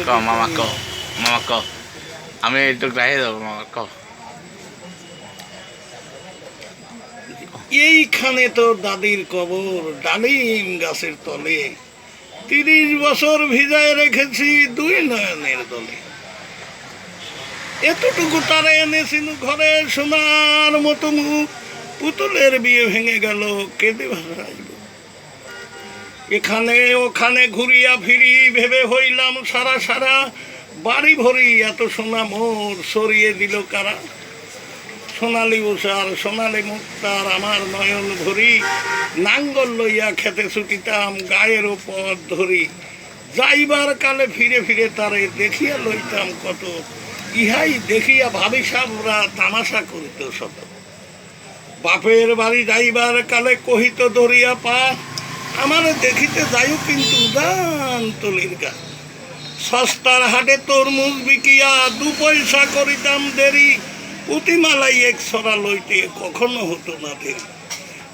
ক মামা ক মামা ক আমি একটু গায়ে দেবো মামা ক এইখানে তো দাদির কবর ডালিম গাছের তলে 30 বছর ভিজায় রেখেছি 2 নয়নের দলে এতটুকু তারা এনেছিল ঘরে সোনার মতো মুখ পুতুলের বিয়ে ভেঙে গেল কেঁদে ভাসাইব এখানে ওখানে ঘুরিয়া ফিরি ভেবে হইলাম সারা সারা বাড়ি ভরি এত সোনা মোর সরিয়ে দিল কারা সোনালি উষার সোনালি মুক্তার আমার নয়ন ভরি নাঙ্গল লইয়া খেতে ছুটিতাম গায়ের পথ ধরি যাইবার কালে ফিরে ফিরে তারে দেখিয়া লইতাম কত ইহাই দেখিয়া ভাবি সাবরা তামাশা করিত শত বাপের বাড়ি যাইবার কালে কহিত ধরিয়া পা আমার দেখিতে যাইও কিন্তু উদান তলির গা সস্তার হাটে তরমুজ বিকিয়া 2 পয়সা করিতাম দেরি পুঁতিমালাই 1 ছড়া লইতে কখনো হতো না দেরি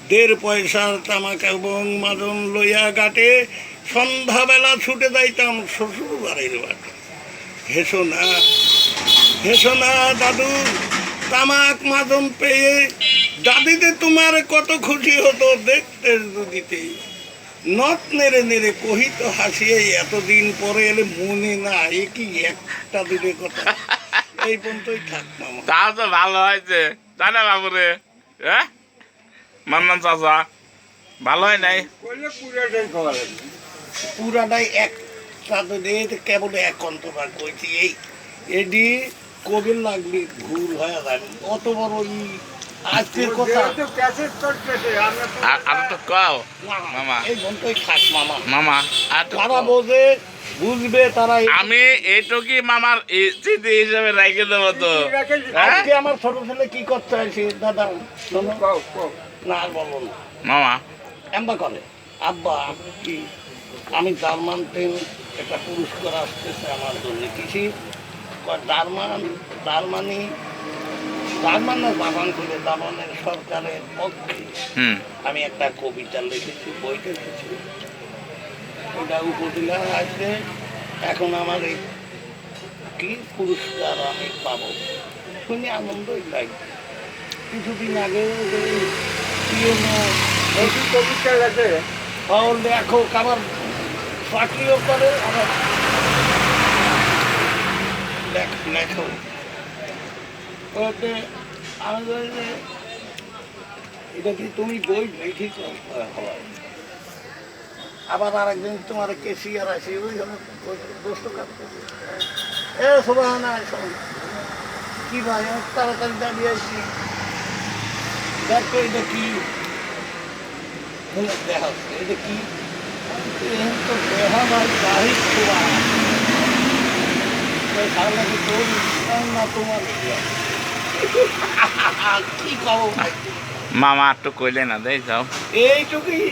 1.5 পয়সার তামাক এবং মাজন লইয়া গাটে সন্ধ্যাবেলা ছুটে যাইতাম শ্বশুর বাড়ির বাটে হেসো না দাদু তামাক মাজন পেয়ে দাদিতে তোমার কত খুশি হতো দেখতে দিতে নথ নেড়ে নেড়ে কহিত হাসিয়ে এতদিন পরে এলে মনে না এ কি একটা দিলে কথা এই পর্যন্তই থাক মামা তাও তো ভালো হয়েছে তাই না বাবুরে হ্যাঁ মান্নান চাচা ভালো হয় নাই পুরাটাই একটা কেবল এক অন্তরা কইছি এই এডি কবির লাগলি ভুল হয়ে যাবে অত বড় আজকের কথা আর তো কও মামা এই পর্যন্তই থাক মামা মামা আর তো তারা বোঝে বুঝবে তারা আমি এইটুকি মামার স্মৃতি হিসেবে রেখে দেবো তো আজকে আমার ছোট ছেলে কি করতে হয় সে দাদা না আর বলো না মামা এমবা করে আব্বা কি আমি জার্মান একটা পুরস্কার আসতেছে আমার জন্য কৃষি জার্মান না জাপান থেকে জাপানের সরকারের পক্ষে আমি একটা কবিতা লিখেছি বইতে লিখেছি ওটা উপজেলা আসছে এখন আমার এই কি পুরস্কার আমি পাবো শুনে আনন্দই লাগবে কিছুদিন আগে কবিতা লেখে লেখক আমার চাকরিও করে আবার লেখক ওতে আমি এটা কি তুমি বই লিখিছ আবার আরেকদিন তোমার কেসিয়ার আছে ওই জন্য দোস্ত কাটতে এ সবাই না কি ভাই তাড়াতাড়ি দাঁড়িয়ে আসছি দেখো এটা কি দেখা এটা কি তো দেখা ভাই গাড়ি ছোড়া সারালাকি তোর না তোমার কি কব মামা একটু কইলে না দেই যাও এইটুকুই